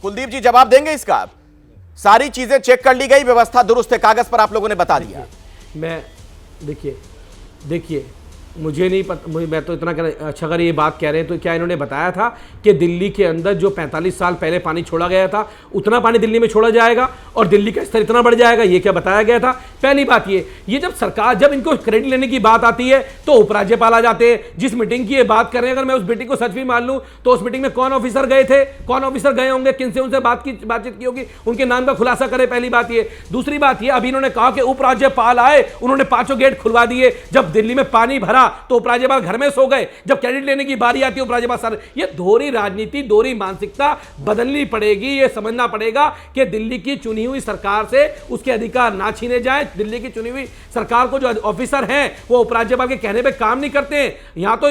कुलदीप जी जवाब देंगे इसका? सारी चीजें चेक कर ली गई, व्यवस्था दुरुस्त है, कागज पर आप लोगों ने बता दिया। मैं देखिए मुझे नहीं पता, मैं तो इतना कहना, अच्छा अगर ये बात कह रहे हैं तो क्या इन्होंने बताया था कि दिल्ली के अंदर जो 45 साल पहले पानी छोड़ा गया था उतना पानी दिल्ली में छोड़ा जाएगा और दिल्ली का स्तर इतना बढ़ जाएगा? ये क्या बताया गया था? पहली बात ये जब सरकार, जब इनको क्रेडिट लेने की बात आती है तो उपराज्यपाल आ जाते हैं। जिस मीटिंग की ये बात कर रहे हैं, अगर मैं उस मीटिंग को सच भी मान लूं तो उस मीटिंग में कौन ऑफिसर गए थे, कौन ऑफिसर गए होंगे, किनसे उनसे बातचीत की होगी, उनके नाम का खुलासा करे। पहली बात ये। दूसरी बात ये, अभी इन्होंने कहा कि उपराज्यपाल आए, उन्होंने 5 गेट खुलवा दिए। जब दिल्ली में पानी भरा तो उपराज्यपाल घर में सो गए, जब क्रेडिट लेने की बारी आती है उपराज्यपाल सर। ये दोहरी राजनीति, दोहरी मानसिकता बदलनी पड़ेगी। ये समझना पड़ेगा कि दिल्ली की चुनी हुई सरकार से उसके अधिकार ना छीने जाए। दिल्ली की चुनी हुई सरकार को जो ऑफिसर हैं वो उपराज्यपाल के कहने पे काम नहीं करते हैं। यहां तो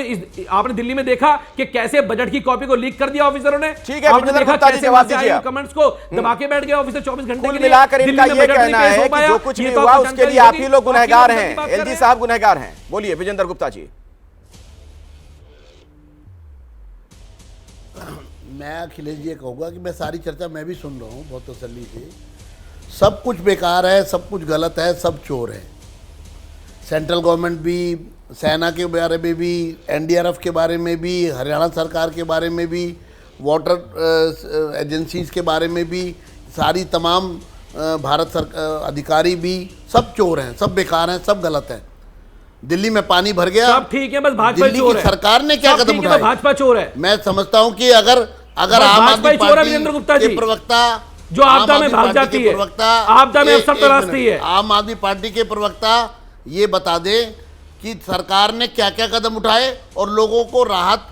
आपने दिल्ली में देखा कि कैसे बजट की कॉपी को लीक कर दिया ऑफिसरों ने। ठीक है, आपने देखा कैसे कमेंट्स को दबा के बैठ गए ऑफिसर 24 घंटे के लिए। मिलाकर इनका ये कहना है कि जो कुछ भी हुआ उसके लिए आप ही लोग गुनहगार हैं, एलजी साहब गुनहगार हैं। बोलिए विजेंद्र गुप्ता जी। मैं अखिलेश जी कहूँगा कि मैं सारी चर्चा मैं भी सुन रहा हूँ बहुत तसल्ली से। सब कुछ बेकार है, सब कुछ गलत है, सब चोर है। सेंट्रल गवर्नमेंट भी, सेना के बारे में भी, एनडीआरएफ के बारे में भी, हरियाणा सरकार के बारे में भी, वाटर एजेंसीज के बारे में भी, सारी तमाम भारत सरकार अधिकारी भी, सब चोर हैं, सब बेकार हैं, सब गलत है। दिल्ली में पानी भर गया, सब ठीक है, बस भाजपा दिल्ली की सरकार ने क्या कदम उठाए? भाजपा चोर है। मैं समझता हूं कि अगर आम आदमी पार्टी के प्रवक्ता, जो आपदा में भाग जाती है, आपदा में अफसर तराशती है, आम आदमी पार्टी के प्रवक्ता ये बता दे कि सरकार ने क्या क्या कदम उठाए और लोगों को राहत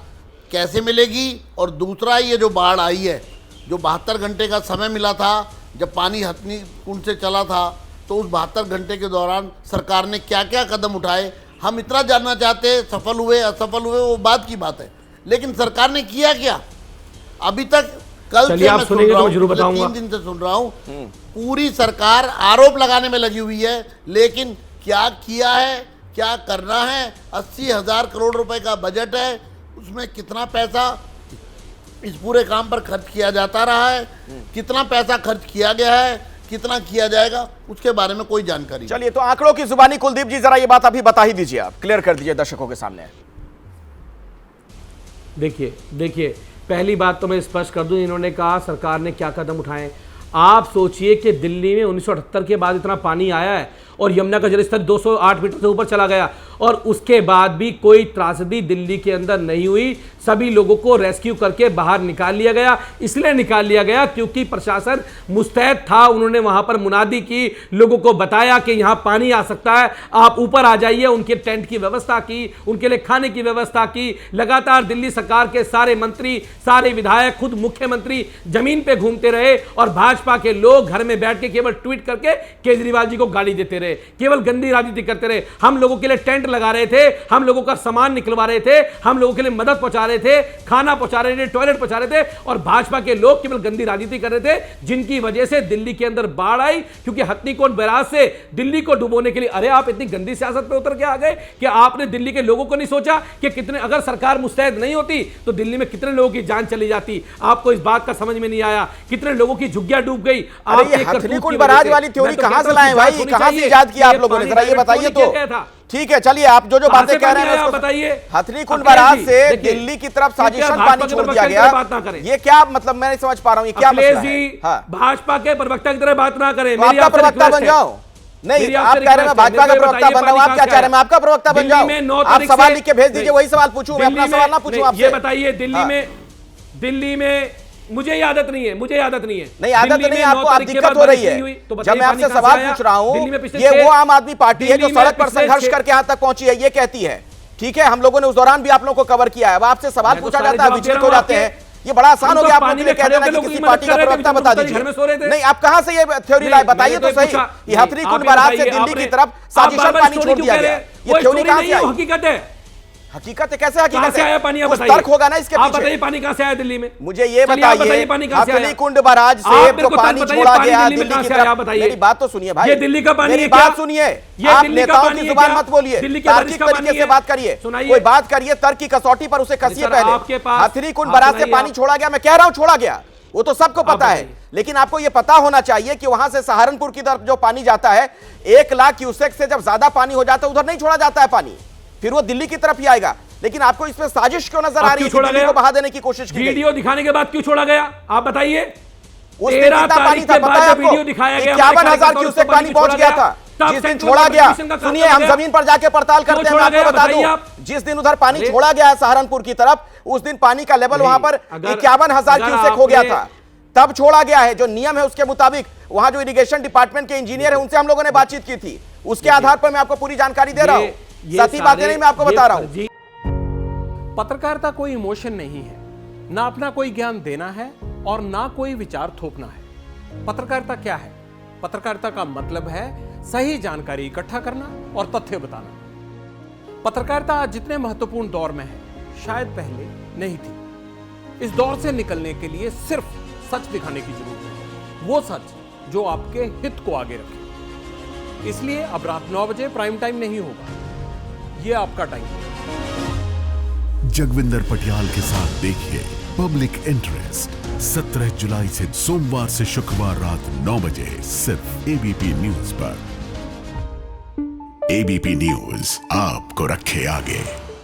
कैसे मिलेगी। और दूसरा, ये जो बाढ़ आई है, जो 72 घंटे का समय मिला था, जब पानी हथनी कुंड से चला था, तो उस 72 घंटे के दौरान सरकार ने क्या क्या कदम उठाए, हम इतना जानना चाहते हैं। सफल हुए असफल हुए वो बात की बात है, लेकिन सरकार ने किया क्या अभी तक? कल से मैं सुन रहा हूँ, 3 दिन से सुन रहा हूँ, पूरी सरकार आरोप लगाने में लगी हुई है, लेकिन क्या किया है, क्या करना है? 80,000 करोड़ रुपए का बजट है, उसमें कितना पैसा इस पूरे काम पर खर्च किया जाता रहा है, कितना पैसा खर्च किया गया है, कितना किया जाएगा, उसके बारे में कोई जानकारी। चलिए, तो आंकड़ों की जुबानी कुलदीप जी जरा ये बात अभी बता ही दीजिए, आप क्लियर कर दीजिए दर्शकों के सामने। देखिए पहली बात तो मैं स्पष्ट कर दूं, इन्होंने कहा सरकार ने क्या कदम उठाए। आप सोचिए कि दिल्ली में 1978 के बाद इतना पानी आया है और यमुना का जलस्तर 208 मीटर से ऊपर चला गया और उसके बाद भी कोई त्रासदी दिल्ली के अंदर नहीं हुई। सभी लोगों को रेस्क्यू करके बाहर निकाल लिया गया। इसलिए निकाल लिया गया क्योंकि प्रशासन मुस्तैद था। उन्होंने वहां पर मुनादी की, लोगों को बताया कि यहां पानी आ सकता है, आप ऊपर आ जाइए। उनके टेंट की व्यवस्था की, उनके लिए खाने की व्यवस्था की। लगातार दिल्ली सरकार के सारे मंत्री, सारे विधायक, खुद मुख्यमंत्री जमीन पे घूमते रहे और भाजपा के लोग घर में बैठ के केवल ट्वीट करके केजरीवाल जी को गाली देते रहे, केवल गंदी राजनीति करते रहे। हम लोगों के लिए टेंट लगा रहे थे, हम लोगों का सामान निकलवा रहे थे, हम लोगों के लिए मदद पहुंचा रहे थे, खाना पहुंचा रहे थे, टॉयलेट पहुंचा रहे थे और भाजपा के लोग केवल गंदी राजनीति कर रहे थे, जिनकी वजह से दिल्ली के अंदर बाढ़ आई। क्योंकि हथनीकुंड बैराज से दिल्ली को डुबोने के लिए, अरे आप इतनी गंदी सियासत पे उतर के आ गए कि आपने दिल्ली के लोगों को नहीं सोचा कि कितने, अगर सरकार मुस्तैद नहीं होती तो दिल्ली में कितने लोगों की जान चली जाती। आपको इस बात का समझ में नहीं आया, कितने लोगों की झुग्गियां डूब गई। हथनीकुंड बैराज वाली थ्योरी कहां से लाए भाई, कहां से इजाद किया आप लोगों ने, जरा ये बताइए तो। ठीक है, चलिए आप जो बातें कह रहे हैं बताइए। हथनीकुंड बैराज से दिल्ली की तरफ साजिशन पानी छोड़ दिया गया, ये क्या मतलब, मैं नहीं समझ पा रहा हूँ, ये क्या मसला है? भाजपा के प्रवक्ता की तरह बात ना करें, आपका प्रवक्ता बन जाओ। नहीं, आप कह रहे हैं भाजपा का प्रवक्ता बन रहा हूं, आप क्या चाह रहे हैं मैं आपका प्रवक्ता बन जाऊं? आप सवाल लिख के भेज दीजिए, वही सवाल पूछूं, मैं अपना सवाल ना पूछूं आपसे। ये बताइए, दिल्ली में मुझे आदत नहीं है, नहीं आदत नहीं, आपको दिक्कत हो रही है। जब मैं आपसे सवाल पूछ रहा हूं, ये वो आम आदमी पार्टी है जो सड़क पर संघर्ष करके यहां तक पहुंची है, ये कहती है। ठीक है, हम लोगों ने उस दौरान भी आप लोगों को कवर किया है। अब आपसे सवाल पूछा जाता है, विचलित हो जाते हैं। ये बड़ा आसान हो गया आप लोगों के लिए कह देना कि किसी पार्टी का प्रवक्ता बता दीजिए। नहीं, आप कहां से ये थ्योरी लाए, बताइए तो सही। ये हथनीकुंड बैराज से दिल्ली की तरफ साजिशन पानी छोड़ दिया गया, ये थ्योरी कहां से आई? हकीकत है, हकीकत है। कैसे हकीकत से आया पानी? कुछ तर्क होगा ना इसके पीछे। आप बताइए पानी कहां से आया दिल्ली में? मुझे ये बताइए, हथनीकुंड बैराज से जो पानी छोड़ा गया दिल्ली की तरफ, मेरी बात तो सुनिए भाई, ये दिल्ली का पानी है, मेरी बात सुनिए। आप नेताओं की जुबान मत बोलिए, तार्किक तरीके से बात करिए, कोई बात करिए, तर्क की कसौटी पर उसे कसिए। पहले हथनीकुंड बैराज से पानी छोड़ा गया, मैं कह रहा हूं छोड़ा गया, वो तो सबको पता है, लेकिन आपको यह पता होना चाहिए कि वहां से सहारनपुर की तरफ जो पानी जाता है 1 लाख क्यूसेक से जब ज्यादा पानी हो जाता है उधर नहीं छोड़ा जाता है पानी, फिर वो दिल्ली की तरफ ही आएगा। लेकिन आपको इसमें साजिश क्यों नजर आ रही है कि दिल्ली को बहा देने की कोशिश की गई? वीडियो दिखाने के बाद क्यों छोड़ा गया आप बताइए? उस दिन कितना पानी था पता है आपको? 51,000 क्यूसेक पानी पहुंच गया था जिस दिन छोड़ा गया। सुनिए, हम जमीन पर जाके पड़ताल करते हैं, मैं आपको बता दूं, जिस दिन उधर पानी छोड़ा गया है सहारनपुर की तरफ, उस दिन पानी का लेवल वहां पर 51,000 क्यूसेक हो गया था, तब छोड़ा गया है। जो नियम है उसके मुताबिक वहां जो इरिगेशन डिपार्टमेंट के इंजीनियर है उनसे हम लोगों ने बातचीत की थी, उसके आधार पर मैं आपको पूरी जानकारी दे रहा हूं, सती बातें नहीं मैं आपको बता रहा हूं। पत्रकारिता कोई इमोशन नहीं है, ना अपना कोई ज्ञान देना है और ना कोई विचार थोपना है। पत्रकारिता क्या है? पत्रकारिता का मतलब है सही जानकारी इकट्ठा करना और तथ्य बताना। पत्रकारिता आज जितने महत्वपूर्ण दौर में है शायद पहले नहीं थी। इस दौर से निकलने के लिए सिर्फ सच दिखाने की जरूरत है, वो सच जो आपके हित को आगे रखे। इसलिए अब रात 9 बजे प्राइम टाइम नहीं होगा, ये आपका टाइम है। जगविंदर पटियाल के साथ देखिए पब्लिक इंटरेस्ट 17 जुलाई से सोमवार से शुक्रवार रात 9 बजे सिर्फ एबीपी न्यूज पर। एबीपी न्यूज आपको रखे आगे।